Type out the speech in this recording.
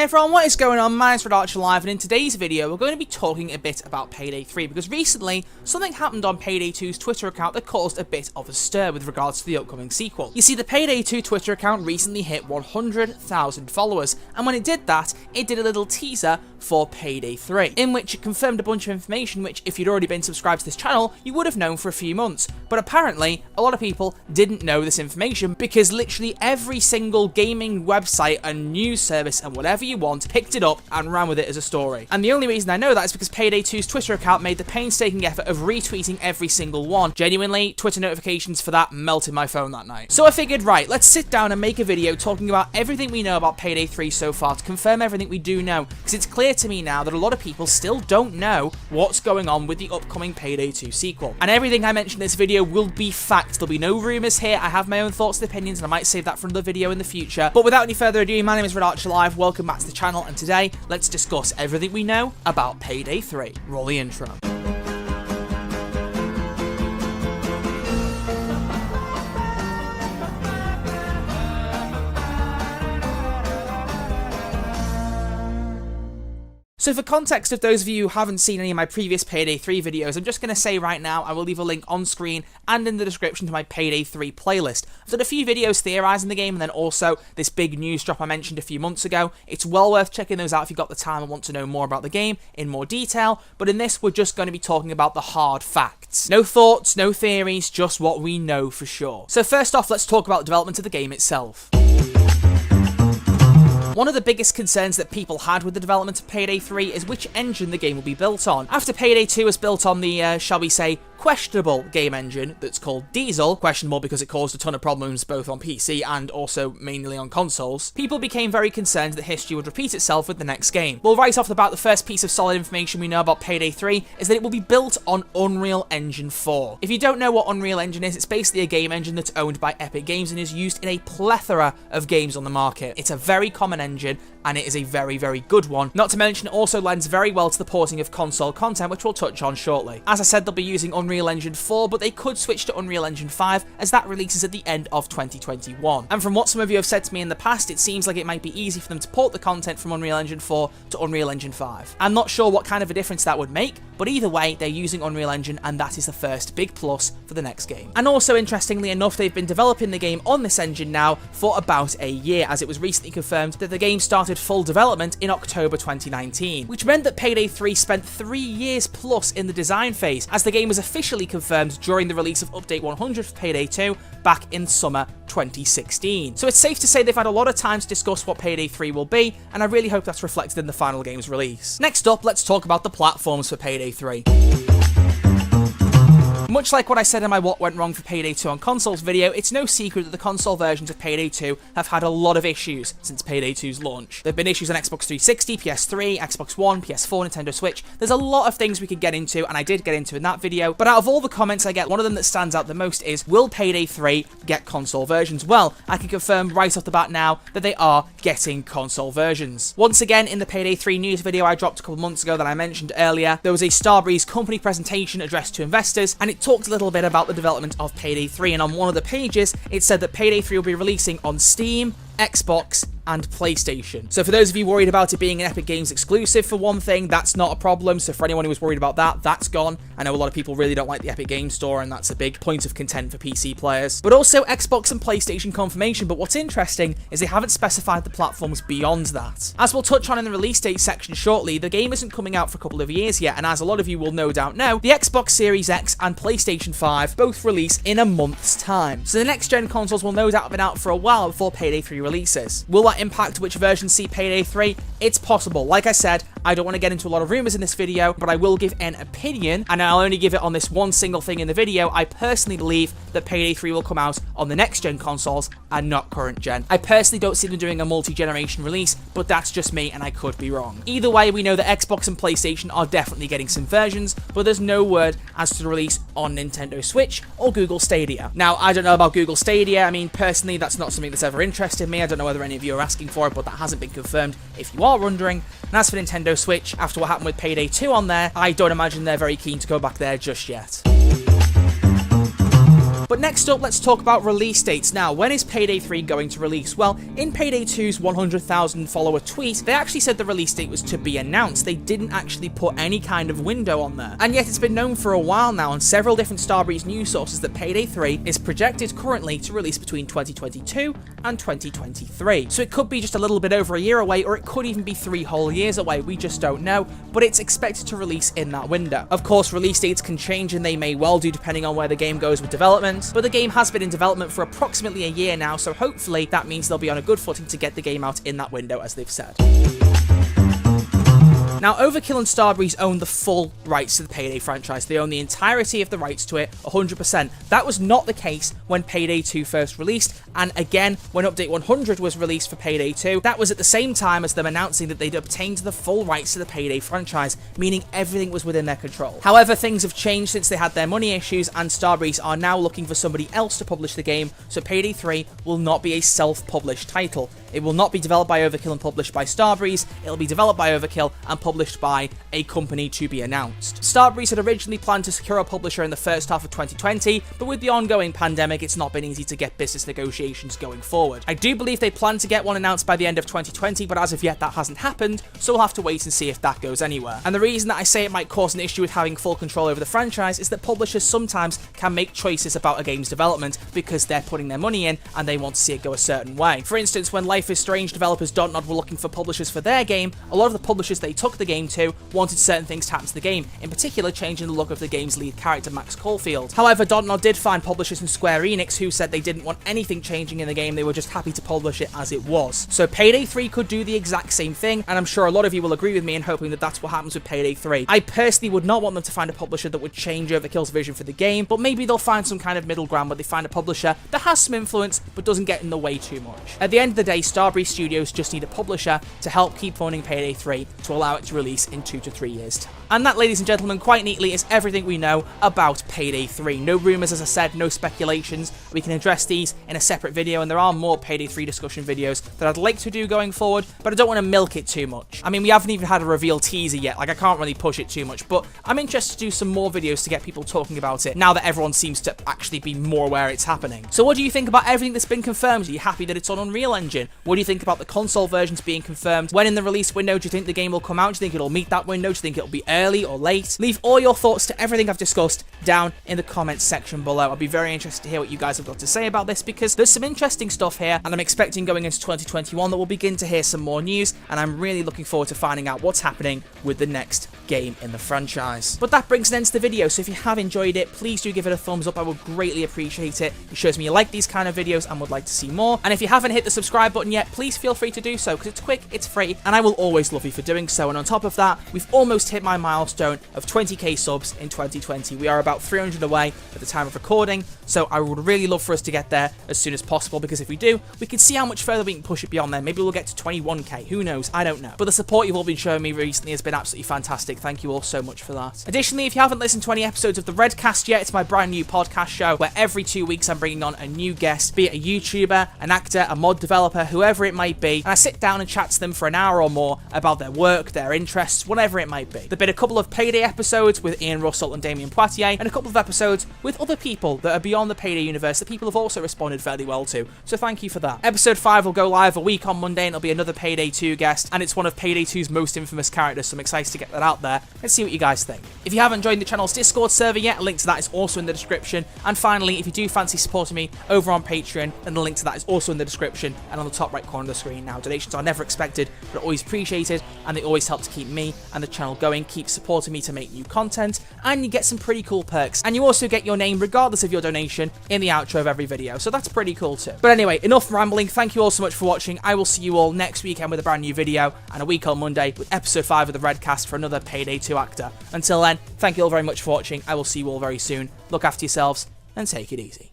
everyone, what is going on? My name's MrWombat, and in today's video we're going to be talking a bit about Payday 3 because recently something happened on Payday 2's Twitter account that caused a bit of a stir with regards to the upcoming sequel. You see, the Payday 2 Twitter account recently hit 100,000 followers, and when it did that, it did a little teaser for Payday 3, in which it confirmed a bunch of information which, if you'd already been subscribed to this channel, you would have known for a few months. But apparently, a lot of people didn't know this information because literally every single gaming website and news service and whatever you want picked it up and ran with it as a story. And the only reason I know that is because Payday 2's Twitter account made the painstaking effort of retweeting every single one. Genuinely, Twitter notifications for that melted my phone that night. So I figured, right, let's sit down and make a video talking about everything we know about Payday 3 so far to confirm everything we do know, because it's clear to me now that a lot of people still don't know what's going on with the upcoming Payday 2 sequel. And everything I mention in this video will be fact. There'll be no rumours here. I have my own thoughts and opinions, and I might save that for another video in the future. But without any further ado, my name is MrWombat. Welcome back to the channel, and today, let's discuss everything we know about Payday 3. Roll the intro. So for context of those of you who haven't seen any of my previous Payday 3 videos, I'm just going to say right now, I will leave a link on screen and in the description to my Payday 3 playlist. I've done a few videos theorising the game, and then also this big news drop I mentioned a few months ago. It's well worth checking those out if you've got the time and want to know more about the game in more detail, but in this we're just going to be talking about the hard facts. No thoughts, no theories, just what we know for sure. So first off, let's talk about the development of the game itself. One of the biggest concerns that people had with the development of Payday 3 is which engine the game will be built on. After Payday 2 was built on the, shall we say, questionable game engine that's called Diesel, questionable because it caused a ton of problems both on PC and also mainly on consoles, people became very concerned that history would repeat itself with the next game. Well, right off the bat, the first piece of solid information we know about Payday 3 is that it will be built on Unreal Engine 4. If you don't know what Unreal Engine is, it's basically a game engine that's owned by Epic Games and is used in a plethora of games on the market. It's a very common engine, and it is a very, very good one. Not to mention, it also lends very well to the porting of console content, which we'll touch on shortly. As I said, they'll be using Unreal Engine 4, but they could switch to Unreal Engine 5, as that releases at the end of 2021. And from what some of you have said to me in the past, it seems like it might be easy for them to port the content from Unreal Engine 4 to Unreal Engine 5. I'm not sure what kind of a difference that would make, but either way, they're using Unreal Engine, and that is the first big plus for the next game. And also, interestingly enough, they've been developing the game on this engine now for about a year, as it was recently confirmed that the game started full development in October 2019, which meant that Payday 3 spent 3 years plus in the design phase, as the game was officially confirmed during the release of Update 100 for Payday 2 back in summer 2016. So it's safe to say they've had a lot of time to discuss what Payday 3 will be, and I really hope that's reflected in the final game's release. Next up, let's talk about the platforms for Payday 3. Much like what I said in my What Went Wrong for Payday 2 on Consoles video, it's no secret that the console versions of Payday 2 have had a lot of issues since Payday 2's launch. There have been issues on Xbox 360, PS3, Xbox One, PS4, Nintendo Switch. There's a lot of things we could get into, and I did get into in that video, but out of all the comments I get, one of them that stands out the most is, will Payday 3 get console versions? Well, I can confirm right off the bat now that they are getting console versions. Once again, in the Payday 3 news video I dropped a couple months ago that I mentioned earlier, there was a Starbreeze company presentation addressed to investors, and it talked a little bit about the development of Payday 3, and on one of the pages it said that Payday 3 will be releasing on Steam, Xbox, and PlayStation. So for those of you worried about it being an Epic Games exclusive, for one thing, that's not a problem. So for anyone who was worried about that, that's gone. I know a lot of people really don't like the Epic Games Store, and that's a big point of content for PC players. But also Xbox and PlayStation confirmation, but what's interesting is they haven't specified the platforms beyond that. As we'll touch on in the release date section shortly, the game isn't coming out for a couple of years yet, and as a lot of you will no doubt know, the Xbox Series X and PlayStation 5 both release in a month's time. So the next gen consoles will no doubt have been out for a while before Payday 3 releases. Will that impact which versions see Payday 3? It's possible. Like I said, I don't want to get into a lot of rumors in this video, but I will give an opinion, and I'll only give it on this one single thing in the video. I personally believe that Payday 3 will come out on the next gen consoles and not current gen. I personally don't see them doing a multi-generation release, but that's just me, and I could be wrong. Either way, we know that Xbox and PlayStation are definitely getting some versions, but there's no word as to the release on Nintendo Switch or Google Stadia. Now, I don't know about Google Stadia. I mean, personally, that's not something that's ever interested me. I don't know whether any of you are asking for it, but that hasn't been confirmed if you are wondering. And as for Nintendo Switch, after what happened with Payday 2 on there, I don't imagine they're very keen to go back there just yet. But next up, let's talk about release dates. Now, when is Payday 3 going to release? Well, in Payday 2's 100,000 follower tweet, they actually said the release date was to be announced. They didn't actually put any kind of window on there. And yet it's been known for a while now on several different Starbreeze news sources that Payday 3 is projected currently to release between 2022 and 2023. So it could be just a little bit over a year away, or it could even be 3 whole years away. We just don't know, but it's expected to release in that window. Of course, release dates can change, and they may well do depending on where the game goes with development. But the game has been in development for approximately a year now, so hopefully that means they'll be on a good footing to get the game out in that window, as they've said. Now, Overkill and Starbreeze own the full rights to the Payday franchise. They own the entirety of the rights to it, 100%. That was not the case when Payday 2 first released, and again, when Update 100 was released for Payday 2, that was at the same time as them announcing that they'd obtained the full rights to the Payday franchise, meaning everything was within their control. However, things have changed since they had their money issues, and Starbreeze are now looking for somebody else to publish the game, so Payday 3 will not be a self-published title. It will not be developed by Overkill and published by Starbreeze. It'll be developed by Overkill and published by a company to be announced. Starbreeze had originally planned to secure a publisher in the first half of 2020, but with the ongoing pandemic, it's not been easy to get business negotiations going forward. I do believe they plan to get one announced by the end of 2020, but as of yet, that hasn't happened, so we'll have to wait and see if that goes anywhere. And the reason that I say it might cause an issue with having full control over the franchise is that publishers sometimes can make choices about a game's development because they're putting their money in and they want to see it go a certain way. For instance, when Life is Strange developers Dontnod were looking for publishers for their game, a lot of the publishers they took the game to wanted certain things to happen to the game, in particular changing the look of the game's lead character Max Caulfield. However, Dontnod did find publishers in Square Enix who said they didn't want anything changing in the game, they were just happy to publish it as it was. So Payday 3 could do the exact same thing, and I'm sure a lot of you will agree with me in hoping that that's what happens with Payday 3. I personally would not want them to find a publisher that would change Overkill's vision for the game, but maybe they'll find some kind of middle ground where they find a publisher that has some influence but doesn't get in the way too much. At the end of the day, Starbreeze Studios just need a publisher to help keep funding Payday 3 to allow it to release in 2 to 3 years' time. And that, ladies and gentlemen, quite neatly is everything we know about Payday 3. No rumours, as I said, no speculations. We can address these in a separate video, and there are more Payday 3 discussion videos that I'd like to do going forward, but I don't want to milk it too much. I mean, we haven't even had a reveal teaser yet, like I can't really push it too much, but I'm interested to do some more videos to get people talking about it now that everyone seems to actually be more aware it's happening. So what do you think about everything that's been confirmed? Are you happy that it's on Unreal Engine? What do you think about the console versions being confirmed? When in the release window do you think the game will come out? Do you think it'll meet that window? Do you think it'll be early or late? Leave all your thoughts to everything I've discussed down in the comments section below. I'll be very interested to hear what you guys have got to say about this, because there's some interesting stuff here, and I'm expecting going into 2021 that we'll begin to hear some more news, and I'm really looking forward to finding out what's happening with the next game in the franchise. But that brings an end to the video, so if you have enjoyed it, please do give it a thumbs up. I would greatly appreciate it. It shows me you like these kind of videos and would like to see more. And if you haven't hit the subscribe button yet, please feel free to do so, because it's quick, it's free, and I will always love you for doing so. And on top of that, we've almost hit my milestone of 20k subs in 2020. We are about 300 away at the time of recording, so I would really love for us to get there as soon as possible, because if we do, we can see how much further we can push it beyond there. Maybe we'll get to 21k, who knows, I don't know. But the support you've all been showing me recently has been absolutely fantastic. Thank you all so much for that. Additionally, if you haven't listened to any episodes of the Redcast yet, it's my brand new podcast show where every 2 weeks I'm bringing on a new guest, be it a YouTuber, an actor, a mod developer, whoever it might be, and I sit down and chat to them for an hour or more about their work, their interests, whatever it might be. There've been a couple of Payday episodes with Ian Russell and Damien Poitier, and a couple of episodes with other people that are beyond the Payday universe that people have also responded fairly well to, so thank you for that. Episode 5 will go live a week on Monday, and it'll be another Payday 2 guest, and it's one of Payday 2's most infamous characters, so I'm excited to get that out there and see what you guys think. If you haven't joined the channel's Discord server yet, a link to that is also in the description, and finally, if you do fancy supporting me over on Patreon, then the link to that is also in the description and on the top right corner of the screen. Now, donations are never expected, but always appreciated, and they always help to keep me and the channel going, keep supporting me to make new content, and you get some pretty cool perks, and you also get your name, regardless of your donation, in the outro of every video, so that's pretty cool too. But anyway, enough rambling. Thank you all so much for watching. I will see you all next weekend with a brand new video, and a week on Monday with episode 5 of the Redcast for another Payday 2 actor. Until then, thank you all very much for watching. I will see you all very soon. Look after yourselves, and take it easy.